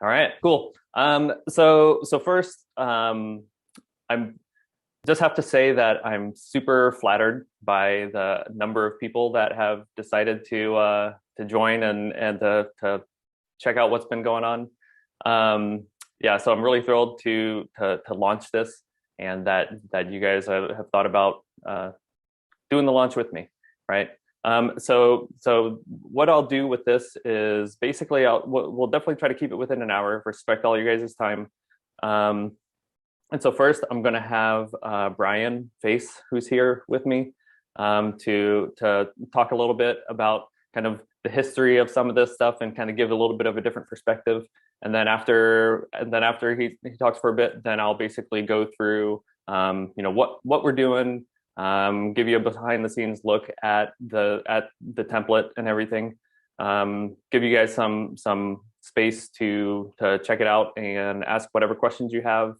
All right, cool. So first, I'm just have to say that I'm super flattered by the number of people that have decided to join and to check out what's been going on. Yeah, so I'm really thrilled to launch this and that you guys have thought about doing the launch with me, right? So what I'll do with this is basically we'll definitely try to keep it within an hour, respect all you guys' time. Um, and so first, I'm going to have Brian Face, who's here with me, to talk a little bit about kind of the history of some of this stuff and kind of give a little bit of a different perspective. And then after he talks for a bit, then I'll basically go through what we're doing, give you a behind the scenes look at the template and everything, give you guys some space to check it out and ask whatever questions you have,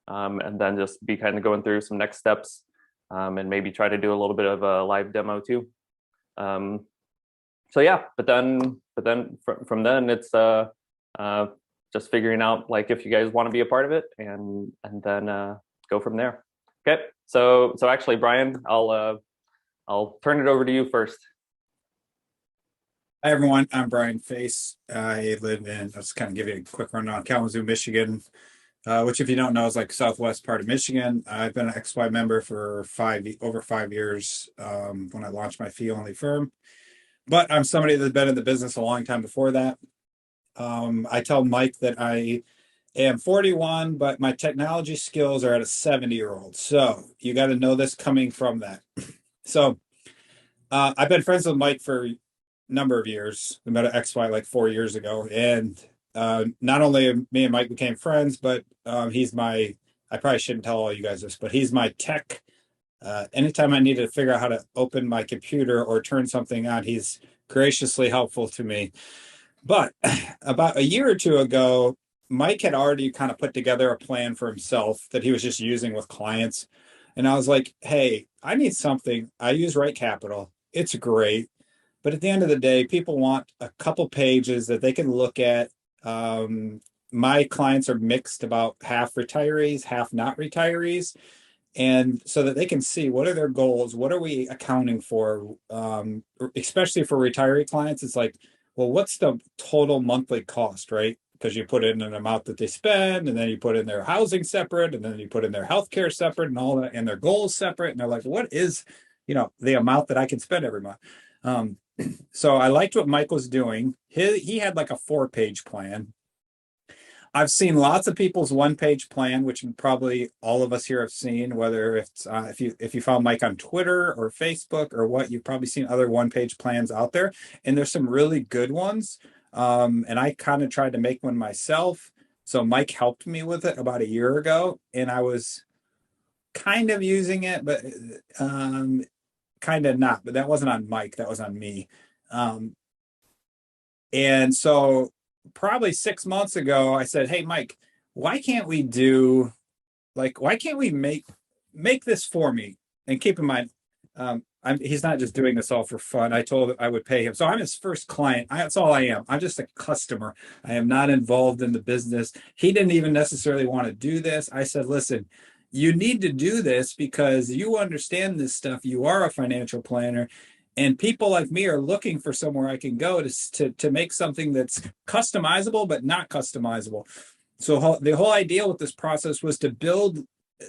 and then just be kind of going through some next steps, and maybe try to do a little bit of a live demo too. So yeah, but then from then it's just figuring out like if you guys want to be a part of it, and then go from there. Okay, so actually, Brian, I'll turn it over to you first. Hi, everyone. I'm Brian Face. I live in, I'll just kind of give you a quick rundown, Kalamazoo, Michigan, which if you don't know is like southwest part of Michigan. I've been an XY member for over 5 years, when I launched my fee-only firm. But I'm somebody that's been in the business a long time before that. I tell Mike that I am 41, but my technology skills are at a 70-year-old. So you got to know this coming from that. So I've been friends with Mike for a number of years. We met at XY like 4 years ago. And not only me and Mike became friends, but he's my, I probably shouldn't tell all you guys this, but he's my tech. Anytime I need to figure out how to open my computer or turn something on, he's graciously helpful to me. But about a year or two ago, Mike had already kind of put together a plan for himself that he was just using with clients. And I was like, hey, I need something. I use Right Capital. It's great. But at the end of the day, people want a couple pages that they can look at. My clients are mixed, about half retirees, half not retirees. And so that they can see what are their goals, what are we accounting for, especially for retiree clients. It's like, well, what's the total monthly cost, right? Because you put in an amount that they spend, and then you put in their housing separate, and then you put in their healthcare separate, and all that, and their goals separate. And they're like, what is, the amount that I can spend every month? So I liked what Mike was doing. He had like a 4-page plan. I've seen lots of people's 1-page plan, which probably all of us here have seen. Whether it's if you follow Mike on Twitter or Facebook or what, you've probably seen other 1-page plans out there, and there's some really good ones. And I kind of tried to make one myself. So Mike helped me with it about a year ago, and I was kind of using it, but kind of not. But that wasn't on Mike; that was on me. And so probably 6 months ago, I said, hey, Mike, why can't we make this for me? And keep in mind, he's not just doing this all for fun. I told him I would pay him. So I'm his first client. That's all I am. I'm just a customer. I am not involved in the business. He didn't even necessarily want to do this. I said, listen, you need to do this because you understand this stuff. You are a financial planner. And people like me are looking for somewhere I can go to make something that's customizable, but not customizable. So the whole idea with this process was to build.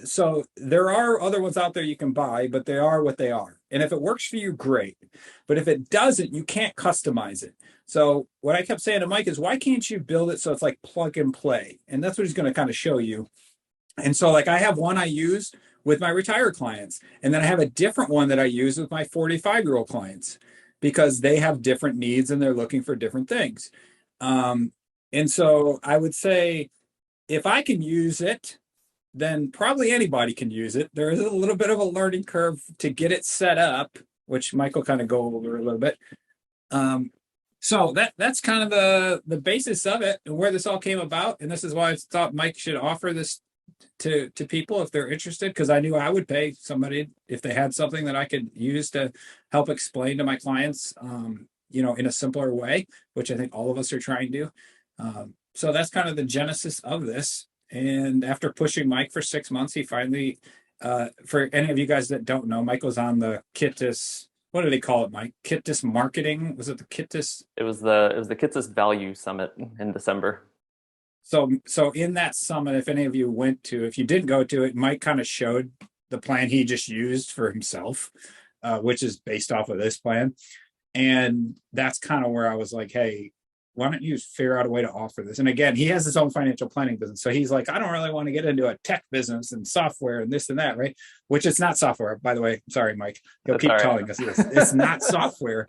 So there are other ones out there you can buy, but they are what they are. And if it works for you, great. But if it doesn't, you can't customize it. So what I kept saying to Mike is, why can't you build it so it's like plug and play? And that's what he's going to kind of show you. And so like I have one I use with my retired clients, and then I have a different one that I use with my 45-year-old clients because they have different needs and they're looking for different things. And so I would say if I can use it, then probably anybody can use it. There is a little bit of a learning curve to get it set up, which Mike will kind of go over a little bit. So that's kind of the basis of it and where this all came about. And this is why I thought Mike should offer this to people if they're interested, because I knew I would pay somebody if they had something that I could use to help explain to my clients, in a simpler way, which I think all of us are trying to do. so that's kind of the genesis of this. And after pushing Mike for 6 months, he finally, for any of you guys that don't know, Mike was on the Kittis. What do they call it, Mike? Kittis marketing? Was it the Kittis? It was the Kitsis Value Summit in December. So in that summit, if any of you went to, if you didn't go to it, Mike kind of showed the plan he just used for himself, which is based off of this plan. And that's kind of where I was like, hey, why don't you figure out a way to offer this? And again, he has his own financial planning business. So he's like, I don't really want to get into a tech business and software and this and that, right? Which it's not software, by the way. Sorry, Mike. He'll That's keep all right. telling us this. It's not software.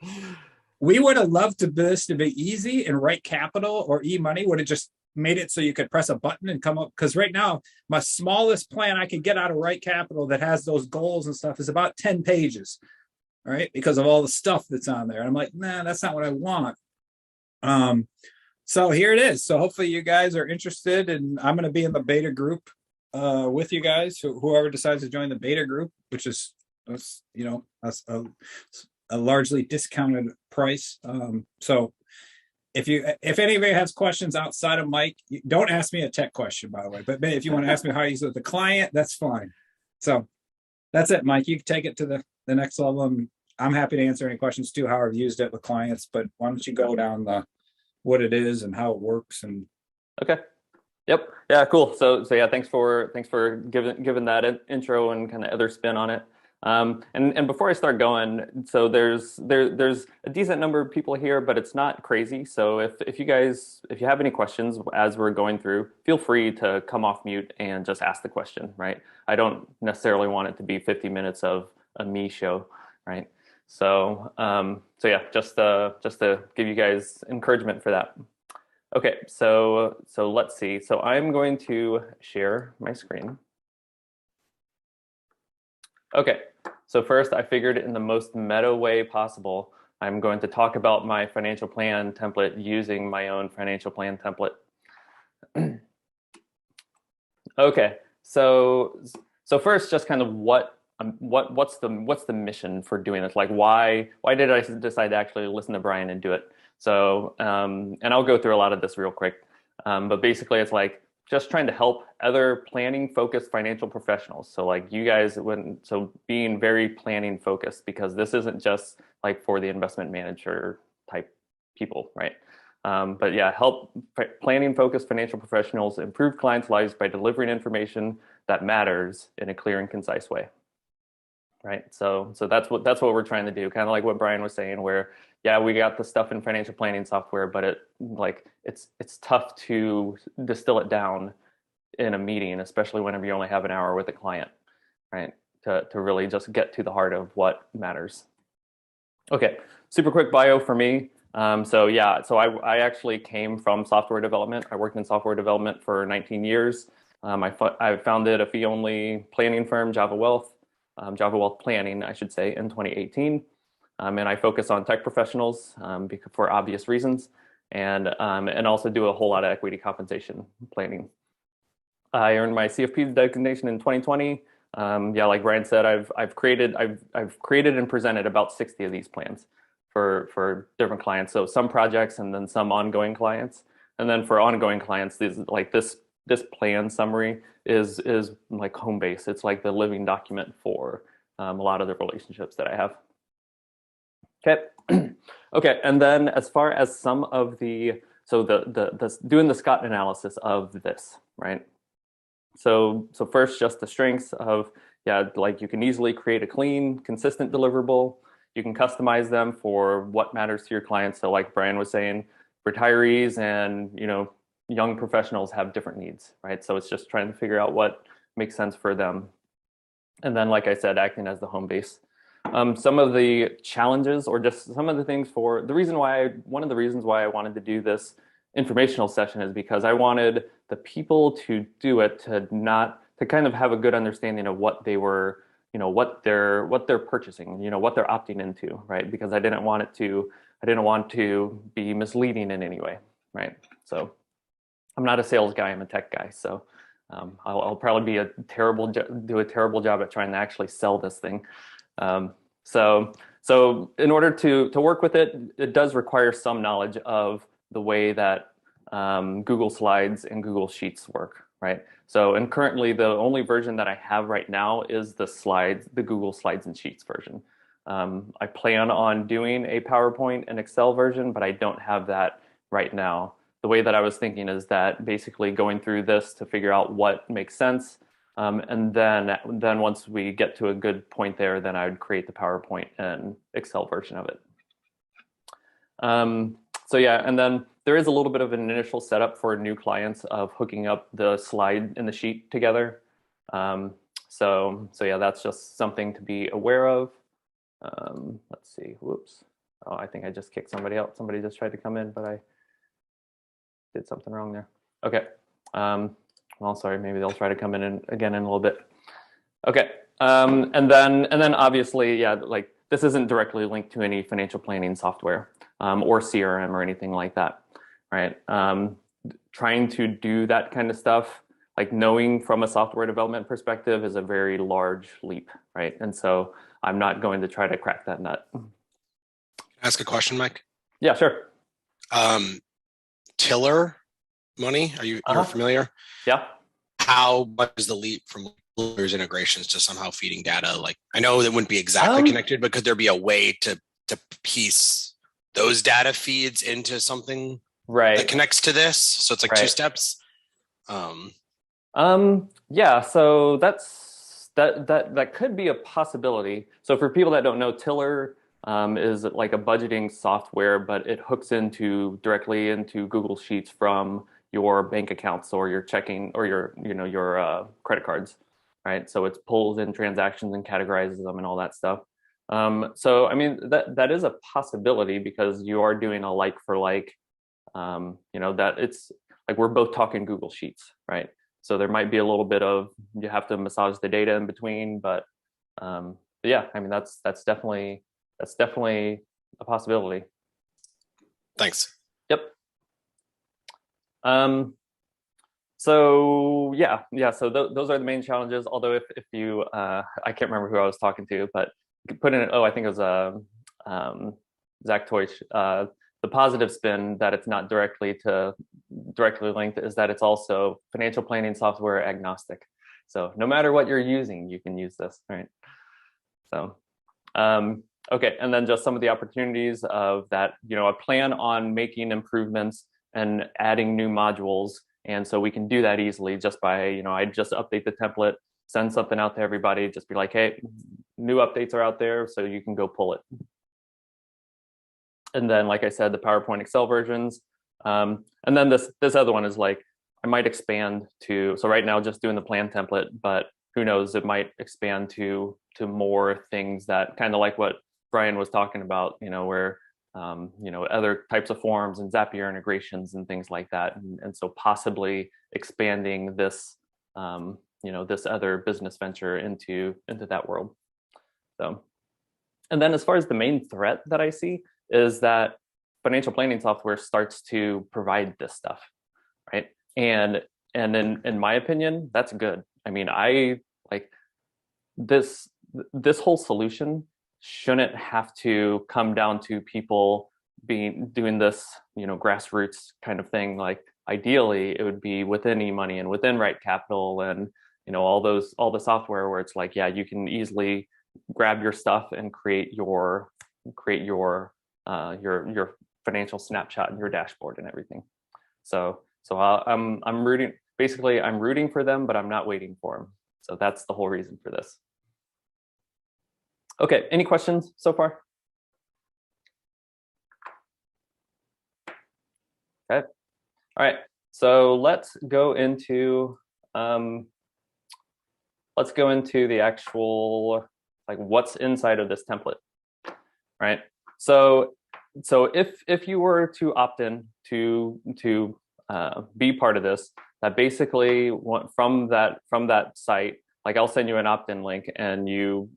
We would have loved to this to be easy, and Right Capital or eMoney would have just made it so you could press a button and come up. Because right now, my smallest plan I could get out of Right Capital that has those goals and stuff is about 10 pages, right? Because of all the stuff that's on there. And I'm like, nah, that's not what I want. So here it is. So hopefully you guys are interested, and I'm going to be in the beta group with you guys. Whoever decides to join the beta group, which is, a largely discounted price. So if anybody has questions outside of Mike, don't ask me a tech question, by the way. But if you want to ask me how I use it with the client, that's fine. So that's it, Mike. You can take it to the next level. And I'm happy to answer any questions too, how I've used it with clients. But why don't you go down what it is and how it works? And Okay. Yep. Yeah. Cool. So yeah. Thanks for giving that intro and kind of other spin on it. And before I start going, so there's a decent number of people here, but it's not crazy. So if you have any questions as we're going through, feel free to come off mute and just ask the question, right? I don't necessarily want it to be 50 minutes of a me show, right? So yeah, just to give you guys encouragement for that. Okay, so let's see. So I'm going to share my screen. Okay, so first I figured in the most meta way possible, I'm going to talk about my financial plan template using my own financial plan template. Okay, so first, just kind of what's the mission for doing this? Like, why did I decide to actually listen to Brian and do it? So, and I'll go through a lot of this real quick, but basically it's like just trying to help other planning focused financial professionals. So like you guys being very planning focused, because this isn't just like for the investment manager type people, right? But yeah, help planning focused financial professionals improve clients' lives by delivering information that matters in a clear and concise way. Right. So that's what we're trying to do. Kind of like what Brian was saying, where yeah, we got the stuff in financial planning software, but it's tough to distill it down in a meeting, especially whenever you only have an hour with a client, right? To really just get to the heart of what matters. Okay, super quick bio for me. So I actually came from software development. I worked in software development for 19 years. I founded a fee-only planning firm, Java Wealth Planning, I should say, in 2018. And I focus on tech professionals for obvious reasons, and also do a whole lot of equity compensation planning. I earned my CFP designation in 2020. Yeah, like Brian said, I've created and presented about 60 of these plans for different clients. So some projects and then some ongoing clients. And then for ongoing clients, this plan summary is like home base. It's like the living document for a lot of the relationships that I have. Okay. Okay. And then as far as some of doing the SCOT analysis of this, right? So first, just the strengths of, yeah, like you can easily create a clean, consistent deliverable. You can customize them for what matters to your clients. So like Brian was saying, retirees and, young professionals have different needs, right? So it's just trying to figure out what makes sense for them. And then, like I said, acting as the home base. Some of the challenges, or just some of the things one of the reasons why I wanted to do this informational session is because I wanted the people to do it to kind of have a good understanding of what they were, what they're purchasing, what they're opting into, right? Because I didn't want to be misleading in any way, right? So I'm not a sales guy, I'm a tech guy. So I'll probably do a terrible job at trying to actually sell this thing. So in order to work with it, it does require some knowledge of the way that Google Slides and Google Sheets work, right? So, and currently the only version that I have right now is the Google Slides and Sheets version. I plan on doing a PowerPoint and Excel version, but I don't have that right now. The way that I was thinking is that basically going through this to figure out what makes sense. And then once we get to a good point there, then I would create the PowerPoint and Excel version of it. So yeah, and then there is a little bit of an initial setup for new clients of hooking up the slide and the sheet together. So yeah, that's just something to be aware of. Let's see, whoops. Oh, I think I just kicked somebody out. Somebody just tried to come in, but I did something wrong there. Okay. Well, sorry, maybe they'll try to come in again in a little bit. Okay. And then obviously, yeah, like this isn't directly linked to any financial planning software or CRM or anything like that, right? Trying to do that kind of stuff, like knowing from a software development perspective is a very large leap, right? And so I'm not going to try to crack that nut. Ask a question, Mike? Yeah, sure. Tiller money, you're familiar? Yeah. How much is the leap from Tiller's integrations to somehow feeding data? Like, I know that wouldn't be exactly connected, but could there be a way to piece those data feeds into something that connects to this? So it's like two steps. Yeah, so that could be a possibility. So for people that don't know, Tiller is like a budgeting software, but it hooks directly into Google Sheets from your bank accounts or your checking or your credit cards, right? So it pulls in transactions and categorizes them and all that stuff. So I mean that is a possibility because you are doing a like for like, that it's like we're both talking Google Sheets, right? So there might be a little bit of you have to massage the data in between, but yeah, I mean that's definitely a possibility. Thanks. Yep. So yeah. So those are the main challenges. Although if you, I can't remember who I was talking to, but you could put in, I think it was Zach Teutsch. The positive spin that it's not directly linked is that it's also financial planning software agnostic. So no matter what you're using, you can use this, right? So, okay, and then just some of the opportunities of that, I plan on making improvements and adding new modules. And so we can do that easily just by, I just update the template, send something out to everybody, just be like, hey, new updates are out there, so you can go pull it. And then, like I said, the PowerPoint Excel versions. And then this other one is like, I might expand to, so right now just doing the plan template, but who knows, it might expand to more things that kind of like what Brian was talking about, where, other types of forms and Zapier integrations and things like that. And so possibly expanding this, this other business venture into that world. So, and then as far as the main threat that I see is that financial planning software starts to provide this stuff, right? And in my opinion, that's good. I mean, I like this whole solution shouldn't have to come down to people doing this, grassroots kind of thing. Like ideally it would be within eMoney and within Right Capital and, all the software where it's like, yeah, you can easily grab your stuff and create your financial snapshot and your dashboard and everything. So I'm rooting for them, but I'm not waiting for them. So that's the whole reason for this. Okay, any questions so far? Okay, all right. So let's go into the actual, like, what's inside of this template, right? So if you were to opt in to be part of this, that basically from that site, like I'll send you an opt-in link and you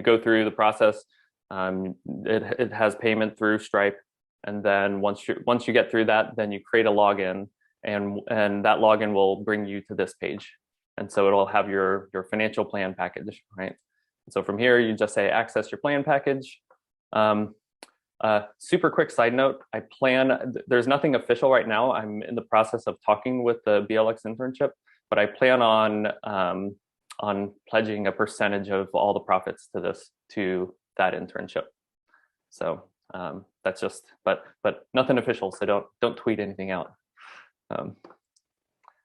go through the process. It has payment through Stripe, and then once you get through that, then you create a login, and that login will bring you to this page, and so it'll have your financial plan package, right? So from here, you just say access your plan package. Super quick side note, there's nothing official right now. I'm in the process of talking with the BLX internship, but I plan on pledging a percentage of all the profits to that internship. So that's just, but nothing official, so don't tweet anything out.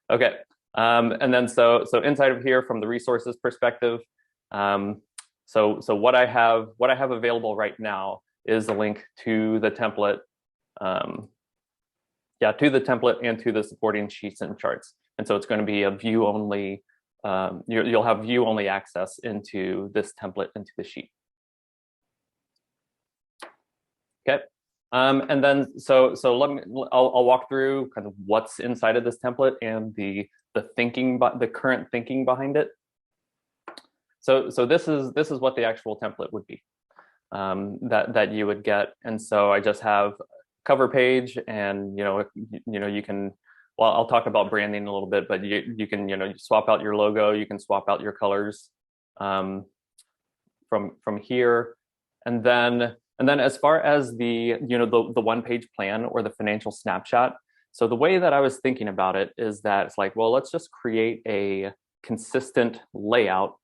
Okay, and then so inside of here from the resources perspective, so what I have available right now is a link to the template, to the template and to the supporting sheets and charts. And so it's going to be a view only. You'll have view only access into this template, into the sheet. Okay, and then I'll walk through kind of what's inside of this template and the current thinking behind it. So this is what the actual template would be, that you would get. And so I just have cover page, and you can, well, I'll talk about branding a little bit, but you can you swap out your logo, you can swap out your colors from here, and then as far as the the one-page plan or the financial snapshot. So the way that I was thinking about it is that it's like, well, let's just create a consistent layout,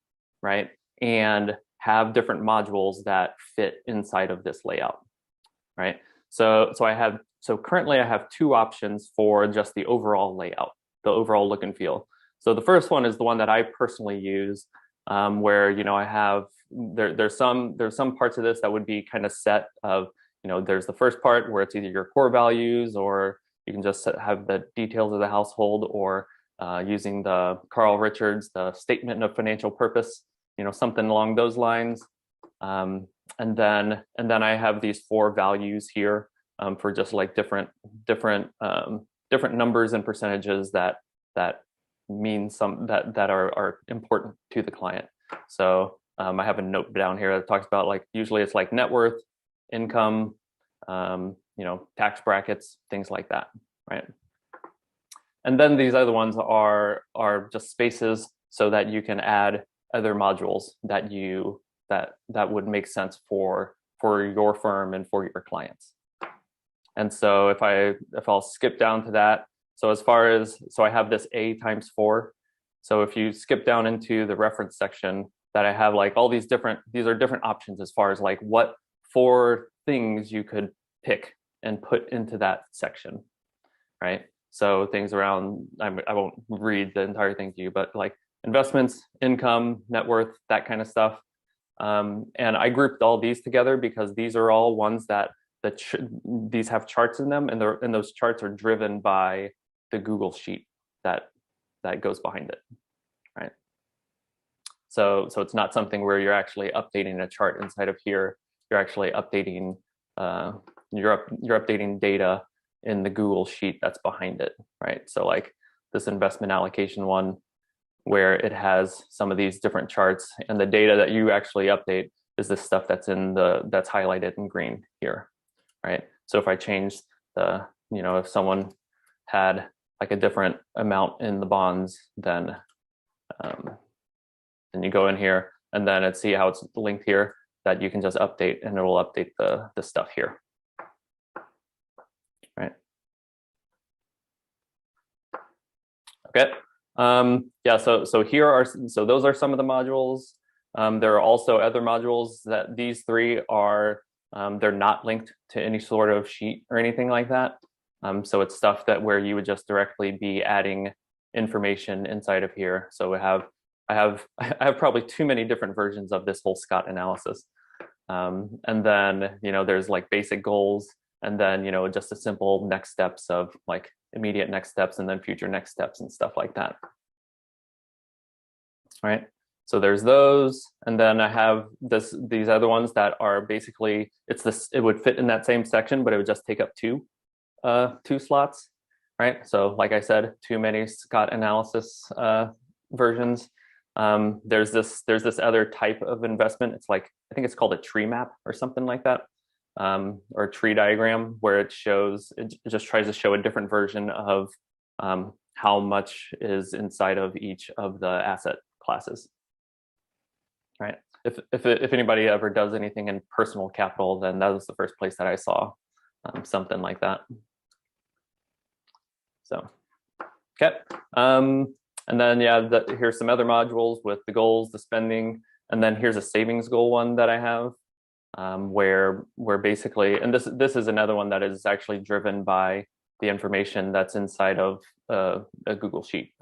right? And have different modules that fit inside of this layout, right? So currently I have two options for just the overall layout, the overall look and feel. So the first one is the one that I personally use, where I have there's some parts of this that would be kind of set of, there's the first part where it's either your core values, or you can just have the details of the household, or using the Carl Richards, the statement of financial purpose, something along those lines. And then I have these 4 values here for just like different numbers and percentages that mean that are important to the client. So I have a note down here that talks about, like, usually it's like net worth, income, tax brackets, things like that, right? And then these other ones are just spaces so that you can add other modules that would make sense for your firm and for your clients. And so if I'll skip down to that, so I have this A times 4. So if you skip down into the reference section, that I have like all these are different options as far as like what 4 things you could pick and put into that section, right? So things around, I won't read the entire thing to you, but like investments, income, net worth, that kind of stuff. And I grouped all these together because these are all ones that these have charts in them, and those charts are driven by the Google sheet that goes behind it, right? So it's not something where you're actually updating a chart inside of here. You're actually updating you're updating data in the Google sheet that's behind it, right? So like this investment allocation one, where it has some of these different charts, and the data that you actually update is the stuff that's highlighted in green here, right? So if I change if someone had like a different amount in the bonds, then you go in here, and then see how it's linked here, that you can just update, and it will update the stuff here, right? Okay. So those are some of the modules. There are also other modules that these 3 are, they're not linked to any sort of sheet or anything like that. So it's stuff where you would just directly be adding information inside of here. So I have probably too many different versions of this whole Scott analysis. And then, there's like basic goals, and then, just a simple next steps of like immediate next steps, and then future next steps and stuff like that. Right. So there's those, and then I have these other ones that are basically, it would fit in that same section, but it would just take up 2 slots, right? So like I said, too many Scott analysis versions. There's this other type of investment. It's like, I think it's called a tree map or something like that, or a tree diagram, where it just tries to show a different version of how much is inside of each of the asset classes, right? if anybody ever does anything in Personal Capital, then that was the first place that I saw something like that. So, okay. And then, yeah, here's some other modules with the goals, the spending, and then here's a savings goal one that I have, where basically, and this is another one that is actually driven by the information that's inside of a Google Sheet,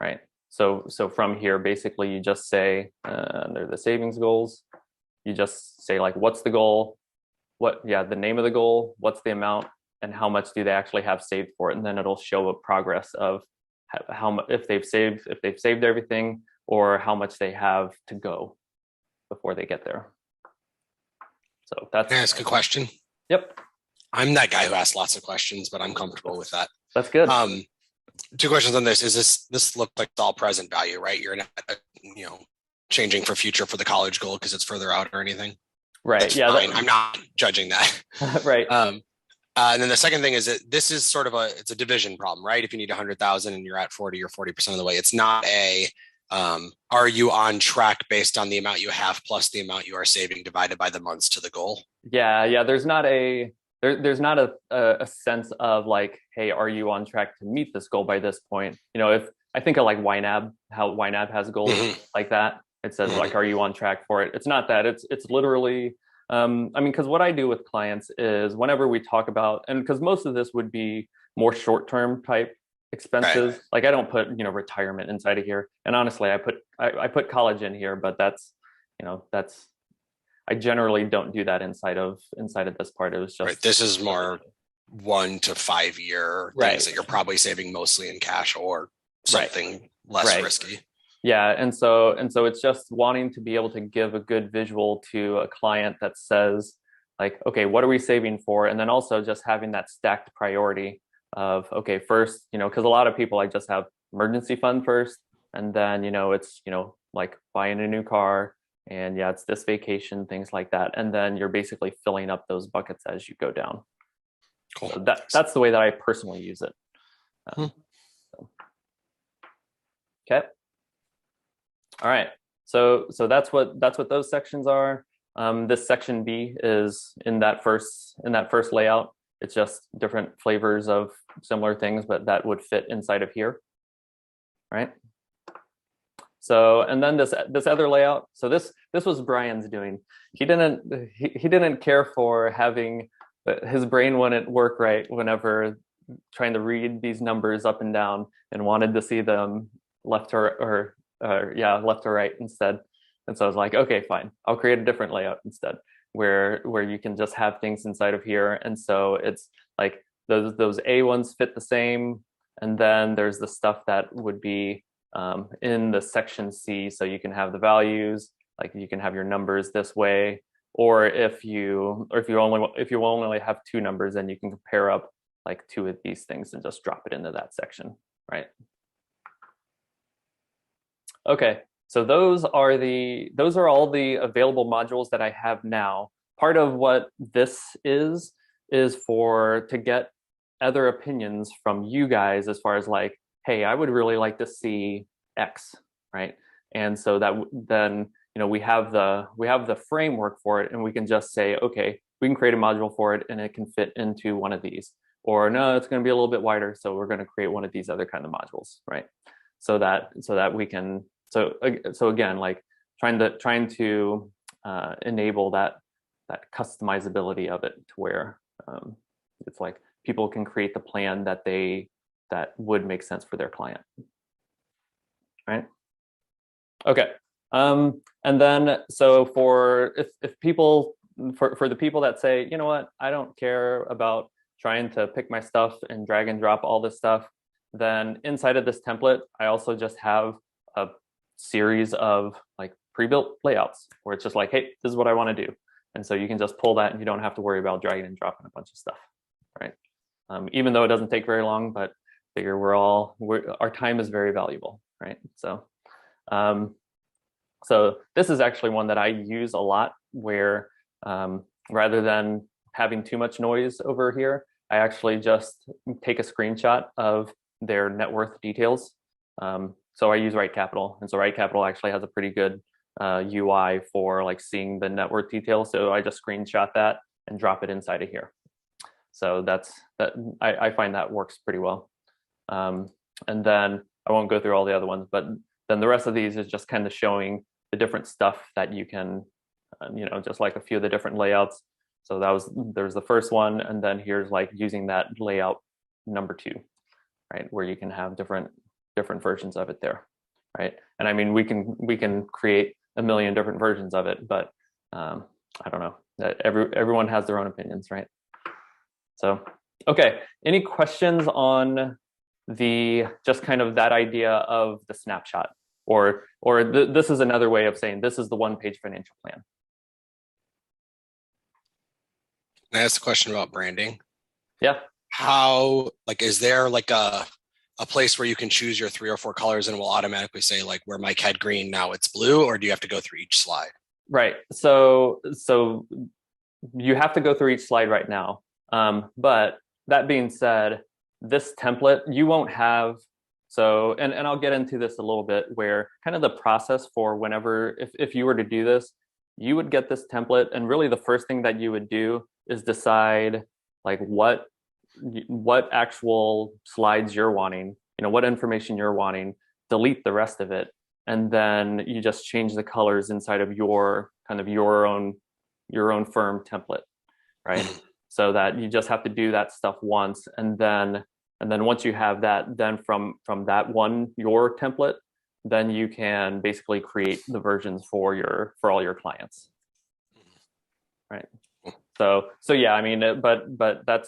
right? So from here, basically, you just say, they're the savings goals. You just say like, what's the goal? The name of the goal, what's the amount, and how much do they actually have saved for it? And then it'll show a progress of how much, if they've saved everything, or how much they have to go before they get there. So that's. Can I ask a question? Yep. I'm that guy who asks lots of questions, but I'm comfortable with that. That's good. 2 questions on this. Is this look like it's all present value, right? You're not, changing for future for the college goal because it's further out or anything. Right. That's yeah. fine. I'm not judging that. Right. And then the second thing is that this is sort of it's a division problem, right? If you need 100,000 and you're at 40 or 40% of the way, it's not are you on track based on the amount you have plus the amount you are saving divided by the months to the goal? Yeah. There's not there's not a sense of like, hey, are you on track to meet this goal by this point? If I think of like YNAB, how YNAB has goals like that, it says like, are you on track for it? It's not that. It's literally, because what I do with clients is whenever we talk about, and because most of this would be more short-term type expenses, right. Like I don't put retirement inside of here, and honestly, I put college in here, but that's I generally don't do that inside of this part. It was just right. This is more 1 to 5 year things that you're probably saving mostly in cash or something less risky. Yeah, and so it's just wanting to be able to give a good visual to a client that says like, okay, what are we saving for? And then also just having that stacked priority of, okay, first, because a lot of people, I just have emergency fund first, and then, it's, like buying a new car, and yeah, it's this vacation, things like that. And then you're basically filling up those buckets as you go down. Cool. So that's the way that I personally use it. Okay. All right. So that's what those sections are. This section B is in that first layout. It's just different flavors of similar things, but that would fit inside of here, right? So, and then this other layout. So this was Brian's doing. He didn't care for having, his brain wouldn't work right whenever trying to read these numbers up and down, and wanted to see them left or right instead. And so I was like, okay, fine, I'll create a different layout instead, where you can just have things inside of here. And so it's like those A ones fit the same, and then there's the stuff that would be in the section C. So you can have the values, like you can have your numbers this way, or if you only have 2 numbers, then you can compare up like 2 of these things and just drop it into that section, right? Okay, so those are all the available modules that I have now. Part of what this is to get other opinions from you guys as far as like, hey, I would really like to see X, right? And so that then we have the framework for it, and we can just say, okay, we can create a module for it, and it can fit into one of these. Or no, it's going to be a little bit wider, so we're going to create one of these other kind of modules, right? So that we can again, like trying to enable that customizability of it to where it's like people can create the plan that would make sense for their client, right? Okay, and then so for the people that say, you know what, I don't care about trying to pick my stuff and drag and drop all this stuff, then inside of this template, I also just have a series of like pre-built layouts where it's just like, hey, this is what I want to do. And so you can just pull that, and you don't have to worry about dragging and dropping a bunch of stuff, right? Even though it doesn't take very long, but figure our time is very valuable, right? So, so this is actually one that I use a lot, where rather than having too much noise over here, I actually just take a screenshot of their net worth details. So I use Right Capital, and so Right Capital actually has a pretty good UI for like seeing the net worth details. So I just screenshot that and drop it inside of here. So that I find that works pretty well. And then I won't go through all the other ones, but then the rest of these is just kind of showing the different stuff that you can, just like a few of the different layouts. So there's the first one, and then here's like using that layout number 2, right, where you can have different versions of it there, right? And I mean, we can create a million different versions of it, but I don't know, that everyone has their own opinions, right? So, okay, any questions on just kind of that idea of the snapshot, or this is another way of saying this is the one-page financial plan? Can I ask a question about branding? Yeah. How, like, is there like a place where you can choose your 3 or 4 colors and it will automatically say like where Mike had green, now it's blue, or do you have to go through each slide? Right. So you have to go through each slide right now. But that being said, this template, you won't have, and I'll get into this a little bit, where kind of the process for whenever, if you were to do this, you would get this template, and really the first thing that you would do is decide like what actual slides you're wanting, what information you're wanting, delete the rest of it, and then you just change the colors inside of your own firm template, right? So that you just have to do that stuff once, and then once you have that, then from that one, your template, then you can basically create the versions for all your clients, right? So yeah, I mean, but that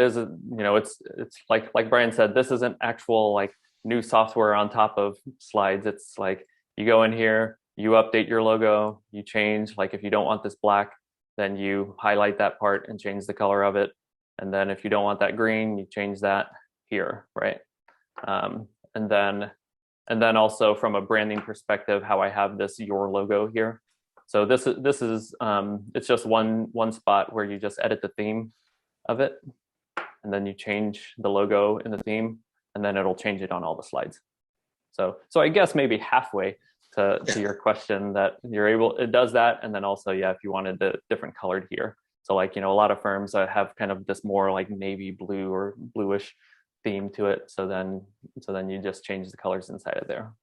is it's like Brian said, this isn't actual like new software on top of slides. It's like you go in here, you update your logo, you change, like if you don't want this black, then you highlight that part and change the color of it. And then if you don't want that green, you change that here, right? And then also from a branding perspective, how I have this your logo here. So this is it's just one spot where you just edit the theme of it, and then you change the logo in the theme, and then it'll change it on all the slides. So I guess maybe halfway to your question, that it does that. And then also, yeah, if you wanted the different colored here. So like, a lot of firms have kind of this more like navy blue or bluish theme to it. So then you just change the colors inside of there.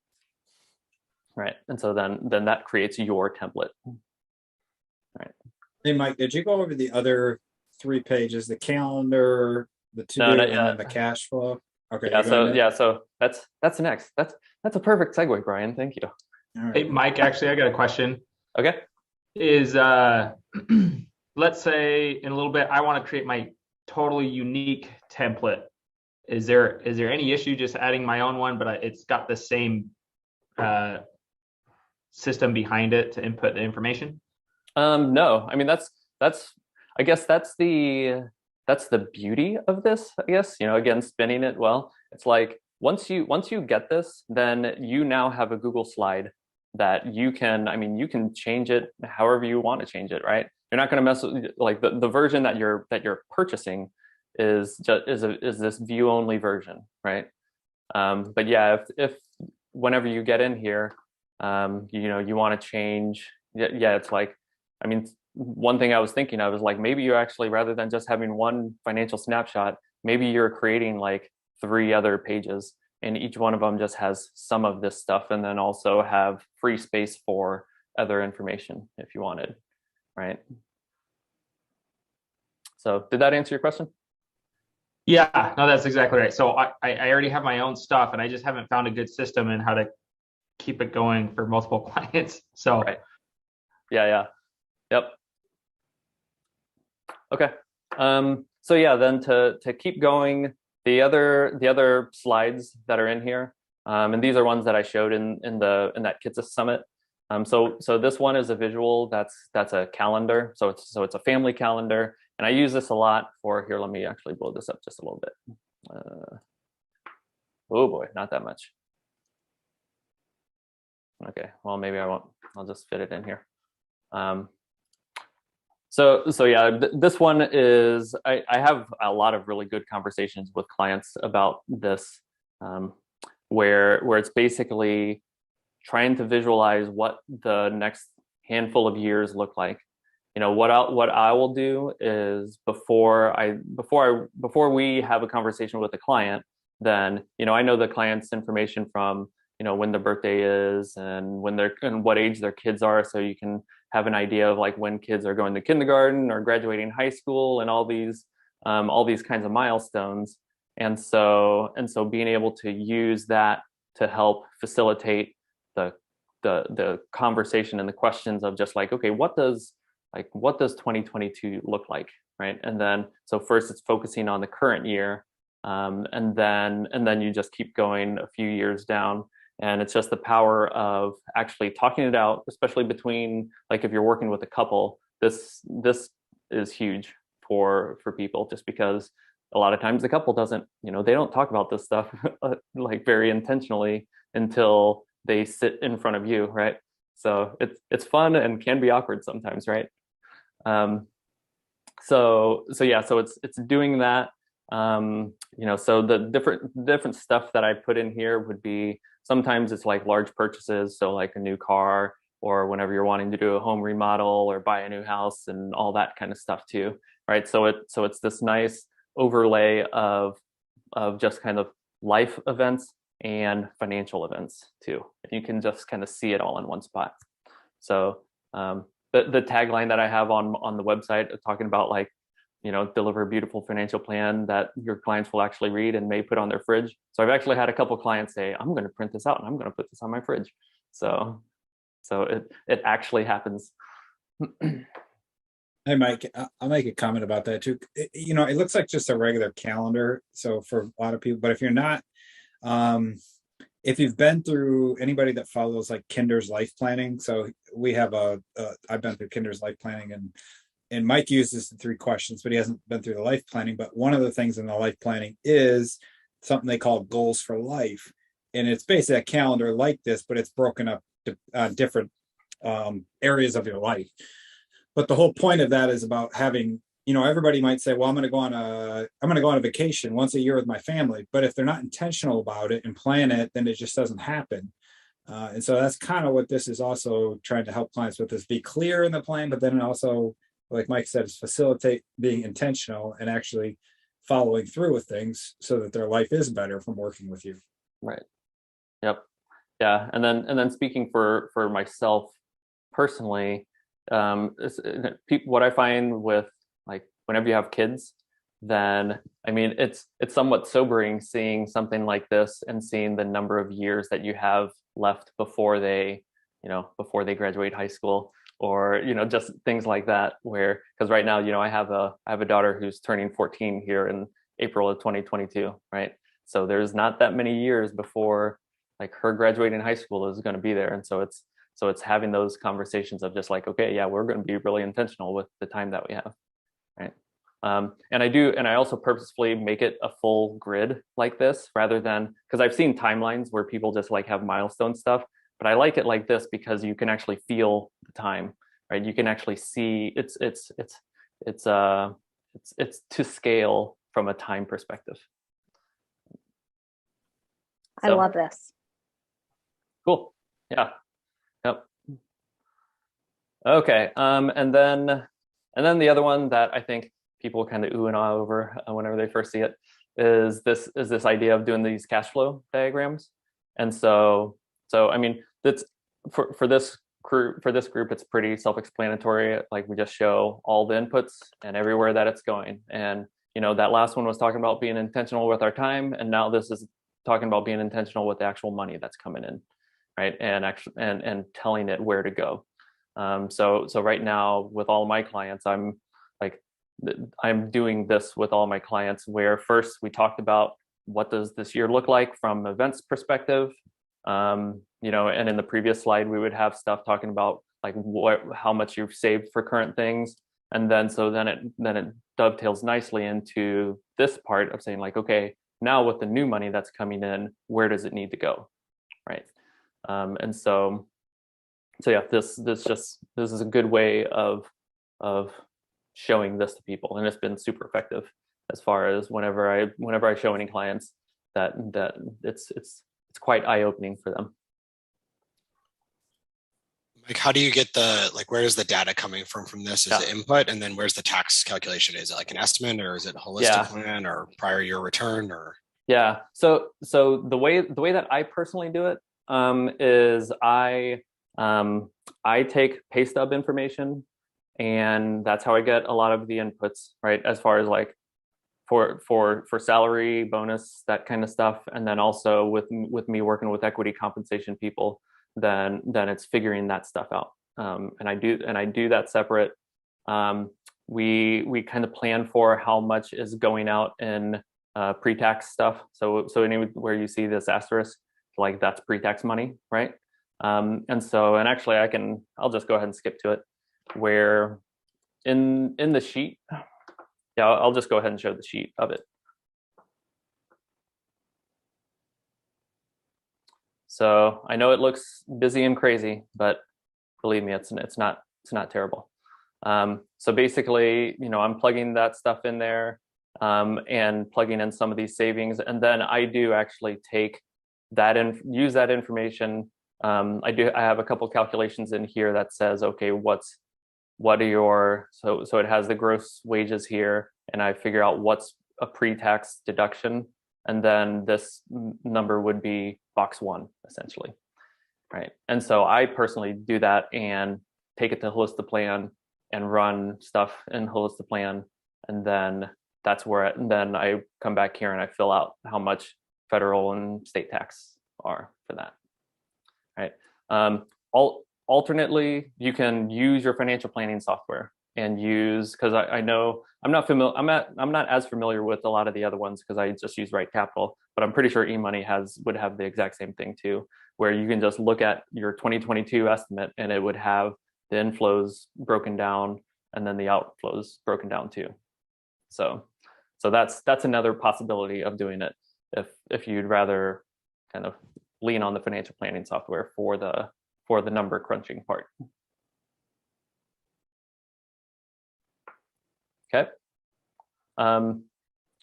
Right. And so then that creates your template. Right. Hey, Mike, did you go over the other 3 pages, the calendar, the to-do, and then the cash flow? Okay. So that's next. That's a perfect segue, Brian. Thank you. Right. Hey, Mike, actually, I got a question. Okay. Is let's say in a little bit, I want to create my totally unique template. Is there any issue just adding my own one, but it's got the same system behind it to input the information? No, I mean, I guess that's the beauty of this, I guess, again, spinning it well. It's like, once you get this, then you now have a Google slide that you can change it however you want to change it, right? You're not going to mess with, like, the version that you're purchasing is this view only version, right? But yeah, if whenever you get in here, you want to change, it's like, I mean, one thing I was thinking of is like, maybe you actually, rather than just having one financial snapshot, maybe you're creating like 3 other pages, and each one of them just has some of this stuff, and then also have free space for other information if you wanted, right? So did that answer your question? Yeah, no, that's exactly right. So I already have my own stuff, and I just haven't found a good system in how to keep it going for multiple clients. So right. Yeah. Yep. Okay. So yeah, then to keep going, the other slides that are in here, and these are ones that I showed in that Kitces Summit. So this one is a visual. That's a calendar. So it's a family calendar, and I use this a lot for here. Let me actually blow this up just a little bit. Oh boy, not that much. Okay, well, maybe I won't. I'll just fit it in here. So yeah, this one is, I have a lot of really good conversations with clients about this, where it's basically trying to visualize what the next handful of years look like. What I will do is before we have a conversation with the client, then I know the client's information from when their birthday is and and what age their kids are, so you can have an idea of like when kids are going to kindergarten or graduating high school and all these kinds of milestones. And so being able to use that to help facilitate the conversation and the questions of just like, okay, what does 2022 look like, right? And then so first it's focusing on the current year, and then you just keep going a few years down. And it's just the power of actually talking it out, especially between, like, if you're working with a couple, this is huge for people, just because a lot of times the couple doesn't, they don't talk about this stuff like very intentionally until they sit in front of you, right? So it's fun and can be awkward sometimes, right? So it's doing that. So the different stuff that I put in here would be, sometimes it's like large purchases, so like a new car, or whenever you're wanting to do a home remodel or buy a new house and all that kind of stuff too, right? So it's this nice overlay of just kind of life events and financial events too. You can just kind of see it all in one spot. So the tagline that I have on the website, talking about like, deliver a beautiful financial plan that your clients will actually read and may put on their fridge. So I've actually had a couple clients say, I'm going to print this out and I'm going to put this on my fridge. So it actually happens. Hey, Mike, I'll make a comment about that too. It looks like just a regular calendar. So for a lot of people, but if you're not, if you've been through, anybody that follows like Kinder's life planning. So we have I've been through Kinder's life planning, and Mike uses the 3 questions, but he hasn't been through the life planning. But one of the things in the life planning is something they call goals for life. And it's basically a calendar like this, but it's broken up to different areas of your life. But the whole point of that is about having, everybody might say, well, I'm going to go on a vacation once a year with my family. But if they're not intentional about it and plan it, then it just doesn't happen. And so that's kind of what this is also trying to help clients with, is be clear in the plan, but then also, like Mike said, is facilitate being intentional and actually following through with things so that their life is better from working with you. Right. Yep. Yeah. And then speaking for myself personally, what I find with, like, whenever you have kids, then I mean, it's somewhat sobering seeing something like this and seeing the number of years that you have left before they graduate high school, or just things like that, where, because right now I have a daughter who's turning 14 here in April of 2022, right? So there's not that many years before like her graduating high school is going to be there. And so it's having those conversations of just like, okay, yeah, we're going to be really intentional with the time that we have, right? And I also purposefully make it a full grid like this, rather than, because I've seen timelines where people just like have milestone stuff, but I like it like this because you can actually feel the time, right? You can actually see it's to scale from a time perspective. I love this. Cool. Yeah. Yep. Okay. And then the other one that I think people kind of ooh and ah over whenever they first see it is this idea of doing these cash flow diagrams. And so I mean, that's for this group, it's pretty self-explanatory. Like, we just show all the inputs and everywhere that it's going. And that last one was talking about being intentional with our time, and now this is talking about being intentional with the actual money that's coming in, right? And actually and telling it where to go. So right now with all my clients, I'm doing this with all my clients, where first we talked about what does this year look like from events perspective. And in the previous slide, we would have stuff talking about like how much you've saved for current things. And then it dovetails nicely into this part of saying like, okay, now with the new money that's coming in, where does it need to go, right? And so yeah, this is a good way of showing this to people, and it's been super effective as far as whenever I show any clients that it's quite eye-opening for them. Like, how do you get the, like, where is the data coming from this? Is Yeah. it input? And then where's the tax calculation? Is it like an estimate, or is it a holistic Yeah. plan, or prior year return, or? Yeah. So the way that I personally do it is I take pay stub information, and that's how I get a lot of the inputs, right? As far as like for salary, bonus, that kind of stuff, and then also with me working with equity compensation people, then it's figuring that stuff out. And I do that separate. We kind of plan for how much is going out in pre-tax stuff. So anywhere you see this asterisk, like that's pre-tax money, right? And actually I'll just go ahead and skip to it, where in the sheet, yeah, I'll just go ahead and show the sheet of it. So I know it looks busy and crazy, but believe me, it's not terrible. So basically, I'm plugging that stuff in there, and plugging in some of these savings, and then I do actually take that and use that information. I have a couple calculations in here that says, okay, what are your, so it has the gross wages here, and I figure out what's a pre-tax deduction, and then this number would be box one, essentially, right? And so I personally do that and take it to Holistiplan and run stuff in Holistiplan, and then that's where then I come back here and I fill out how much federal and state tax are for that, right? Alternately, you can use your financial planning software and use, because I know I'm not as familiar with a lot of the other ones because I just use Right Capital, but I'm pretty sure eMoney would have the exact same thing too, where you can just look at your 2022 estimate and it would have the inflows broken down and then the outflows broken down too. So that's another possibility of doing it if you'd rather kind of lean on the financial planning software for the number crunching part. Okay.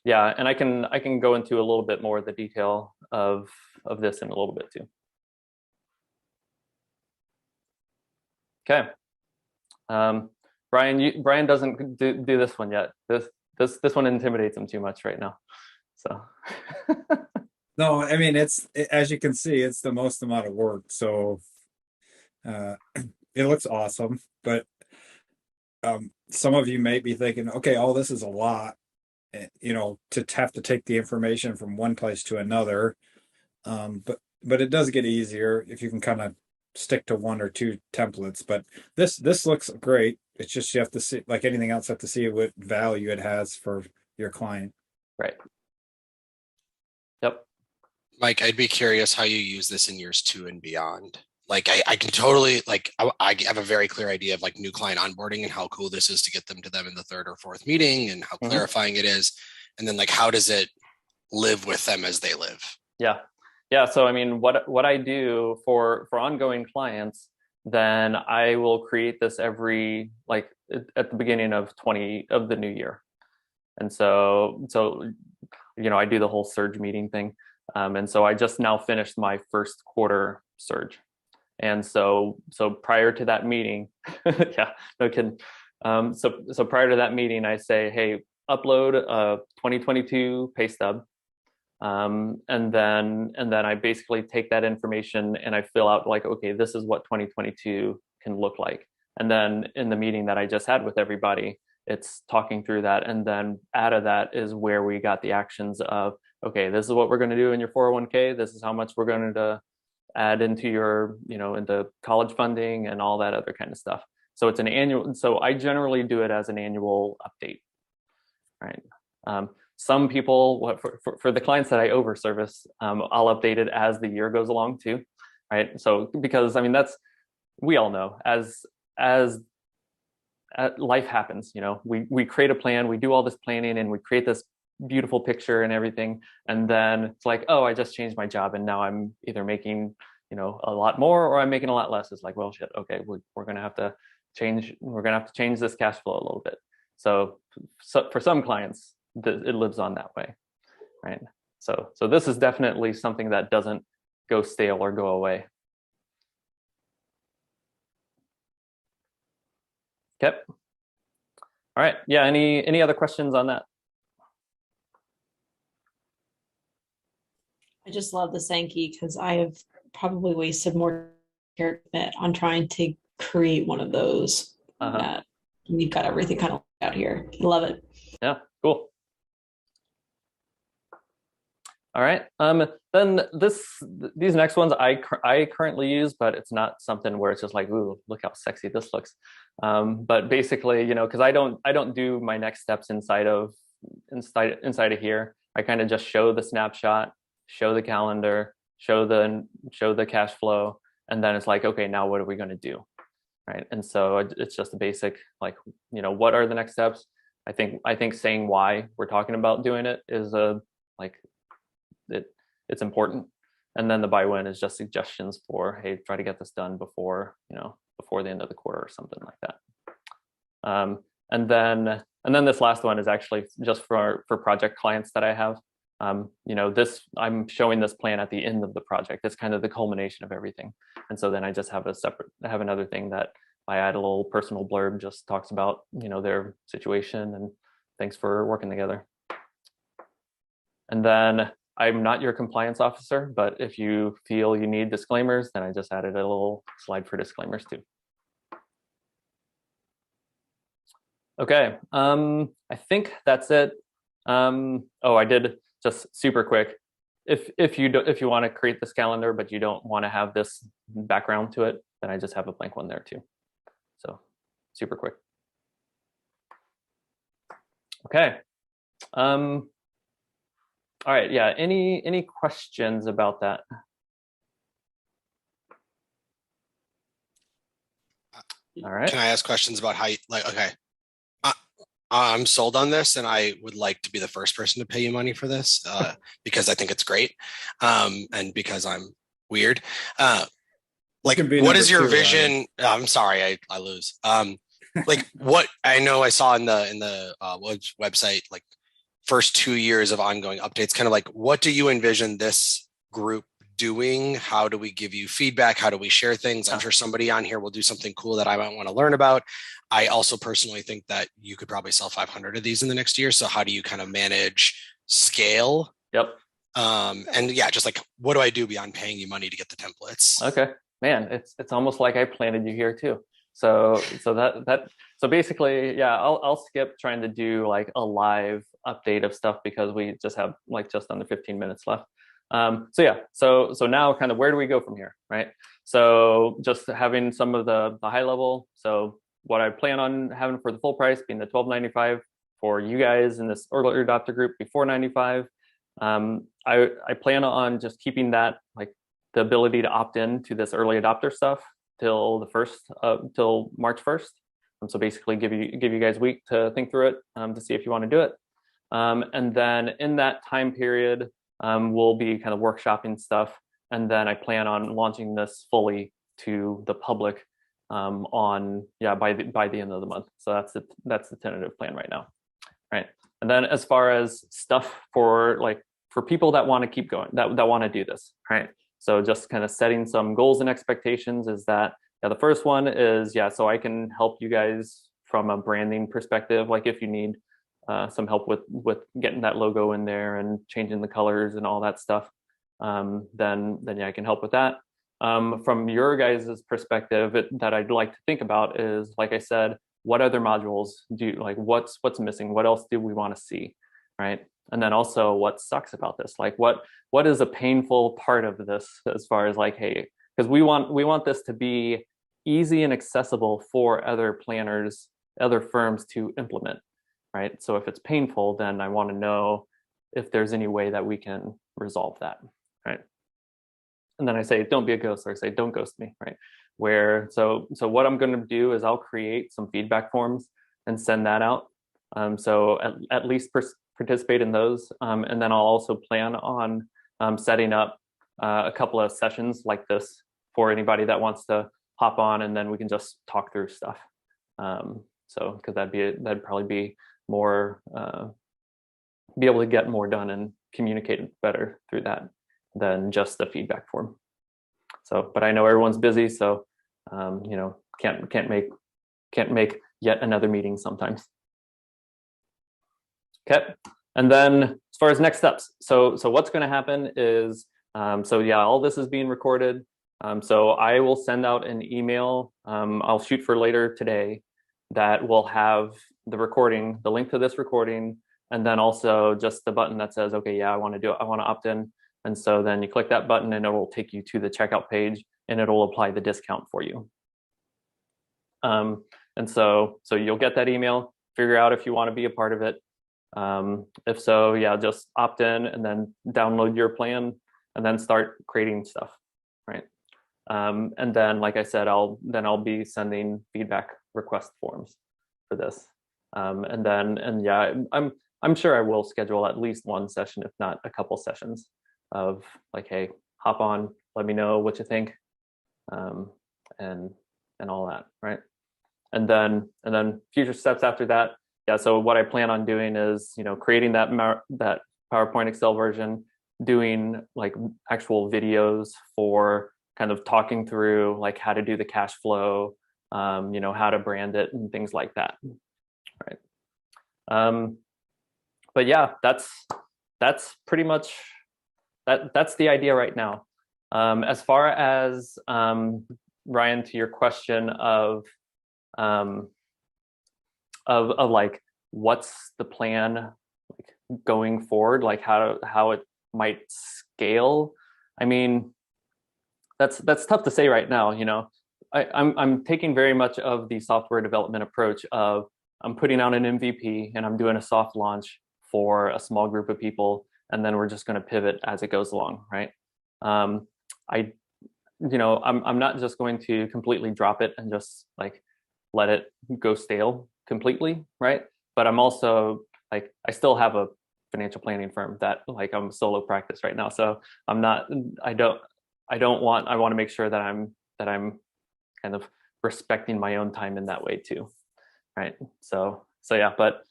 Yeah, and I can go into a little bit more of the detail of this in a little bit too. Okay. Brian doesn't do this one yet. This one intimidates him too much right now. So No, I mean, as you can see, it's the most amount of work. So it looks awesome, but some of you may be thinking, okay, all this is a lot, to have to take the information from one place to another. But it does get easier if you can kind of stick to one or two templates. But this looks great. It's just you have to see, like anything else, have to see what value it has for your client. right. Yep. Mike, I'd be curious how you use this in years 2 and beyond. Like, I can totally, like, I have a very clear idea of like new client onboarding and how cool this is to get them to them in the 3rd or 4th meeting and how clarifying it is. And then like, how does it live with them as they live? Yeah. Yeah. So, I mean, what I do for ongoing clients, then I will create this every, like at the beginning of the new year. And so, I do the whole surge meeting thing. And so I just now finished my 1st quarter surge. And so prior to that meeting, yeah, no kidding. So prior to that meeting, I say, hey, upload a 2022 pay stub. And then I basically take that information and I fill out like, okay, this is what 2022 can look like. And then in the meeting that I just had with everybody, it's talking through that. And then out of that is where we got the actions of, okay, this is what we're going to do in your 401k. This is how much we're going to add into your, into college funding and all that other kind of stuff. So it's an annual. So I generally do it as an annual update, right? Some people, for the clients that I overservice, I'll update it as the year goes along too, right? So because I mean we all know as life happens, we create a plan, we do all this planning, and we create this beautiful picture and everything, and then it's like, oh, I just changed my job and now I'm either making a lot more or I'm making a lot less. It's like, well, shit, okay, we're gonna have to change this cash flow a little bit. So for some clients, it lives on that way, right? So this is definitely something that doesn't go stale or go away. Okay. All right. Yeah. Any other questions on that? I just love the Sankey because I have probably wasted more bit on trying to create one of those. That you've got everything kind of out here. Love it. Yeah, cool. All right. Then these next ones I currently use, but it's not something where it's just like, ooh, look how sexy this looks. But basically, because I don't do my next steps inside of here. I kind of just show the snapshot, show the calendar, show the cash flow, and then it's like, okay, now what are we going to do? Right. And so it's just a basic, like, what are the next steps? I think saying why we're talking about doing it is it's important. And then the by when is just suggestions for, hey, try to get this done before the end of the quarter or something like that. And then this last one is actually just for project clients that I have. I'm showing this plan at the end of the project. It's kind of the culmination of everything. And so then I just have another thing that I add a little personal blurb, just talks about, their situation and thanks for working together. And then I'm not your compliance officer, but if you feel you need disclaimers, then I just added a little slide for disclaimers too. Okay, I think that's it. I did just super quick. If you want to create this calendar, but you don't want to have this background to it, then I just have a blank one there too. So super quick. Okay. All right. Yeah. Any questions about that? All right. Can I ask questions about how you, okay. I'm sold on this and I would like to be the first person to pay you money for this because I think it's great. And because I'm weird. What is your vision? I'm sorry, I lose. What I know I saw in the website, like first 2 years of ongoing updates, kind of like, what do you envision this group doing? How do we give you feedback? How do we share things? I'm sure somebody on here will do something cool that I might want to learn about. I also personally think that you could probably sell 500 of these in the next year. So how do you kind of manage scale? Yep. And yeah, just like, what do I do beyond paying you money to get the templates? Okay, man, it's almost like I planted you here too. So basically, yeah, I'll skip trying to do like a live update of stuff because we just have like just under 15 minutes left. So now kind of where do we go from here, right? So just having some of the high level. So what I plan on having for the full price being the $12.95 for you guys in this early adopter group before $95. I plan on just keeping that, like the ability to opt in to this early adopter stuff till till March 1st. So basically give you guys a week to think through it to see if you want to do it. And then in that time period, we'll be kind of workshopping stuff. And then I plan on launching this to the public by the end of the month. So that's the tentative plan right now. Right. And then as far as stuff for people that want to keep going, that want to do this, right? So just kind of setting some goals and expectations is that, the first one is, so I can help you guys from a branding perspective. Like if you need some help with getting that logo in there and changing the colors and all that stuff, then I can help with that. From your guys' perspective, that I'd like to think about is, like I said, what other modules what's missing? What else do we want to see, right? And then also what sucks about this? Like what is a painful part of this as far as like, hey, because we want this to be easy and accessible for other planners, other firms to implement, right? So if it's painful, then I want to know if there's any way that we can resolve that, right? And then I say, don't be a ghost, or I say, don't ghost me, right? So what I'm going to do is I'll create some feedback forms and send that out. So at least participate in those. And then I'll also plan on setting up a couple of sessions like this for anybody that wants to hop on, and then we can just talk through stuff. So because that'd probably be more, be able to get more done and communicate better through that than just the feedback form. So, but I know everyone's busy, so can't make can't make yet another meeting sometimes. Okay, and then as far as next steps, so what's going to happen is, so yeah, all this is being recorded. So I will send out an email. I'll shoot for later today that will have the recording, the link to this recording, and then also just the button that says, okay, yeah, I want to do it. I want to opt in. And so then you click that button and it will take you to the checkout page and it will apply the discount for you. And so you'll get that email, figure out if you want to be a part of it. If so, yeah, just opt in and then download your plan and then start creating stuff, right? And then, like I said, I'll be sending feedback request forms for this. And yeah, I'm sure I will schedule at least one session, if not a couple sessions of like, hey, hop on, let me know what you think, and all that, right? And then future steps after that. Yeah, so what I plan on doing is, creating that PowerPoint Excel version, doing like actual videos for kind of talking through like how to do the cash flow, how to brand it and things like that, right? But yeah, that's pretty much that's the idea right now. As far as Ryan, to your question of like what's the plan like going forward, like how it might scale. I mean, that's tough to say right now. I'm taking very much of the software development approach of I'm putting out an MVP and I'm doing a soft launch for a small group of people, and then we're just going to pivot as it goes along, right? I'm not just going to completely drop it and just like let it go stale completely, right? But I'm also like, I still have a financial planning firm that like I'm solo practice right now. So I want to make sure that I'm kind of respecting my own time in that way too, right? So yeah, but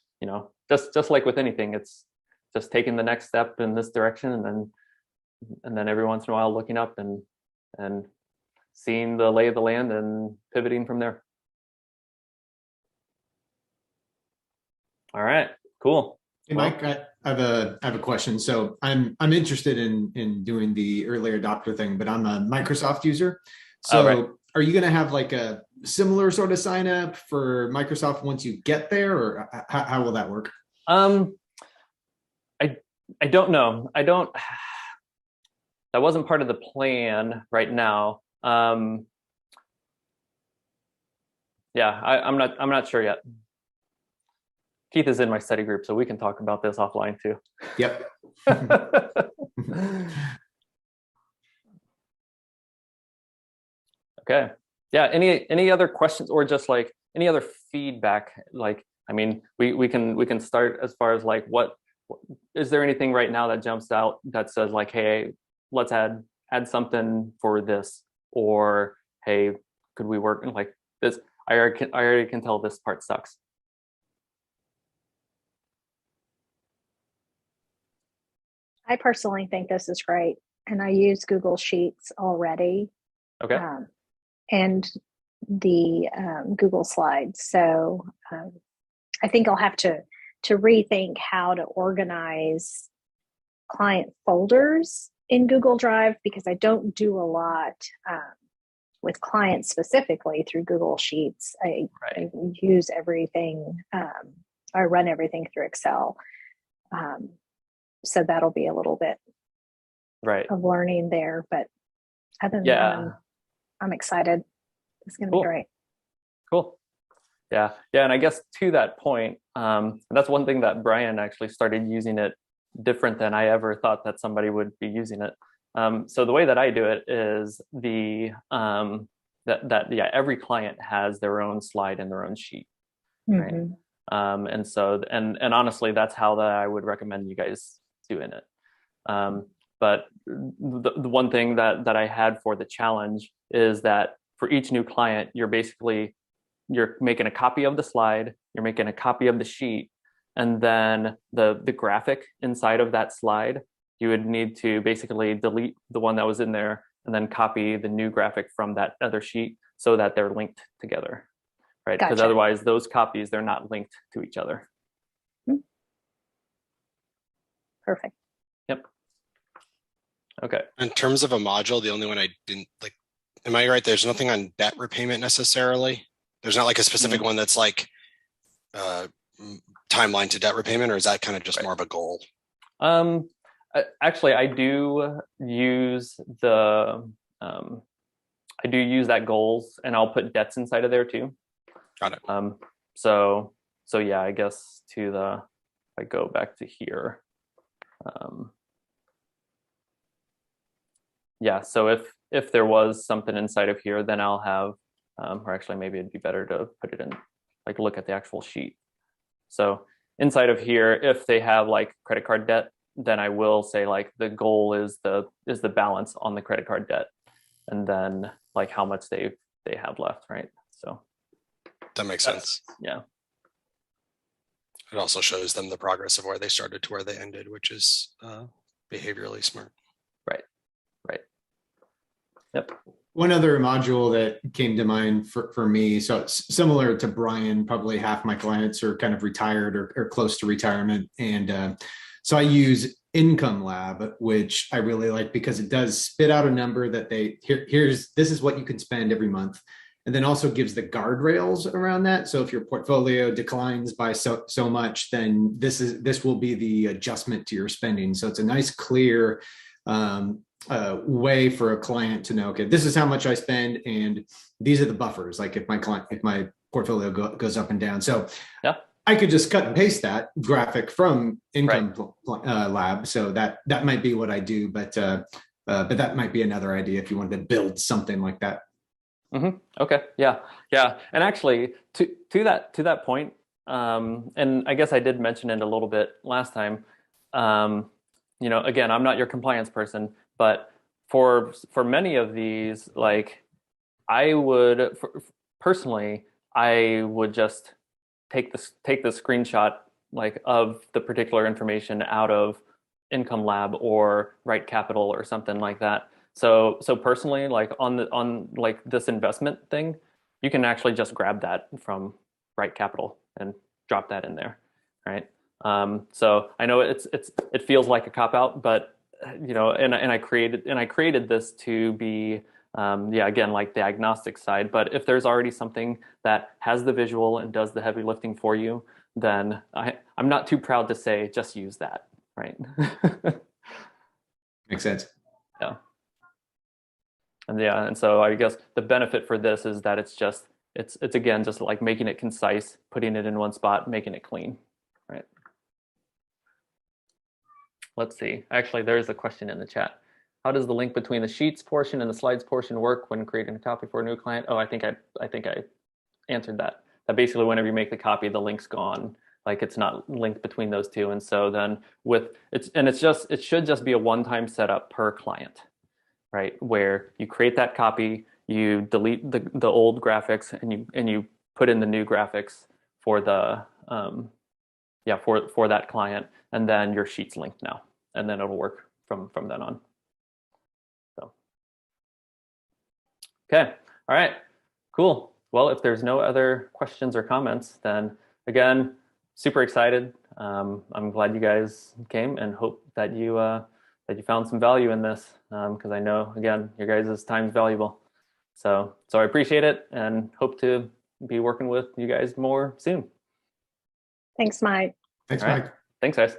just like with anything, it's just taking the next step in this direction, and then every once in a while looking up and seeing the lay of the land and pivoting from there. All right, cool. Hey, Mike, I have a question. So I'm interested in doing the early adopter thing, but I'm a Microsoft user. So right. Are you going to have like a similar sort of sign up for Microsoft once you get there, or how will that work? I don't know. That wasn't part of the plan right now. Yeah, I'm not sure yet. Keith is in my study group, so we can talk about this offline too. Yep. Okay. Yeah. Any other questions or just like any other feedback? Like, I mean, we can start as far as like, what is there anything right now that jumps out that says like, hey, let's add something for this, or hey, could we work like this? I already can tell this part sucks. I personally think this is great, and I use Google Sheets already. Okay. And the Google Slides. So I think I'll have to rethink how to organize client folders in Google Drive, because I don't do a lot with clients specifically through Google Sheets. I use everything. I run everything through Excel. So that'll be a little bit of learning there. But other than that, I'm excited. It's going to be great. Cool. Yeah. And I guess to that point, that's one thing that Brian actually started using it different than I ever thought that somebody would be using it. So the way that I do it is every client has their own slide and their own sheet. Right. And so, and honestly, that's how I would recommend you guys doing it. But the one thing that I had for the challenge is that for each new client, you're making a copy of the slide, you're making a copy of the sheet, and then the graphic inside of that slide, you would need to basically delete the one that was in there and then copy the new graphic from that other sheet so that they're linked together, right? Because Gotcha. otherwise those copies, they're not linked to each other. Perfect. Yep. Okay. In terms of a module, the only one I didn't like, am I right? There's nothing on debt repayment necessarily. There's not like a specific one that's like timeline to debt repayment, or is that kind of just more of a goal? Actually, I do use that goals, and I'll put debts inside of there too. Got it. So yeah, I guess if I go back to here. Yeah, so if there was something inside of here, then I'll have, or actually maybe it'd be better to put it in, like look at the actual sheet. So inside of here, if they have like credit card debt, then I will say like the goal is the balance on the credit card debt, and then like how much they have left, right? So that makes sense. Yeah. It also shows them the progress of where they started to where they ended, which is behaviorally smart. Right. Yep. One other module that came to mind for me, so it's similar to Brian, probably half my clients are kind of retired or close to retirement. And so I use Income Lab, which I really like because it does spit out a number that this is what you can spend every month. And then also gives the guardrails around that. So if your portfolio declines by so much, then this will be the adjustment to your spending. So it's a nice, clear way for a client to know, okay, this is how much I spend, and these are the buffers. Like if my portfolio goes up and down. So yeah, I could just cut and paste that graphic from Income Lab. So that might be what I do, but that might be another idea if you wanted to build something like that. Mm-hmm. Okay. Yeah. And actually, to that point, and I guess I did mention it a little bit last time. Again, I'm not your compliance person, but for many of these, like I would personally, I would just take the screenshot like of the particular information out of Income Lab or Right Capital or something like that. So personally, like on like this investment thing, you can actually just grab that from Right Capital and drop that in there, right? So I know it feels like a cop out, but and I created this to be again, like the agnostic side. But if there's already something that has the visual and does the heavy lifting for you, then I'm not too proud to say just use that, right? Makes sense. Yeah. And so I guess the benefit for this is that it's again just like making it concise, putting it in one spot, making it clean, right? Let's see. Actually, there's a question in the chat. How does the link between the sheets portion and the slides portion work when creating a copy for a new client? Oh, I think I answered that. That basically whenever you make the copy, the link's gone. Like it's not linked between those two. And so then it should just be a one-time setup per client, right? Where you create that copy, you delete the old graphics, and you put in the new graphics for the for that client, and then your sheet's linked now, and then it'll work from then on. So okay, all right, cool. Well, if there's no other questions or comments, then again, super excited. I'm glad you guys came, and hope that you found some value in this, because I know, again, your guys' time is valuable. So I appreciate it and hope to be working with you guys more soon. Thanks, Mike. Thanks, All right. Mike. Thanks, guys.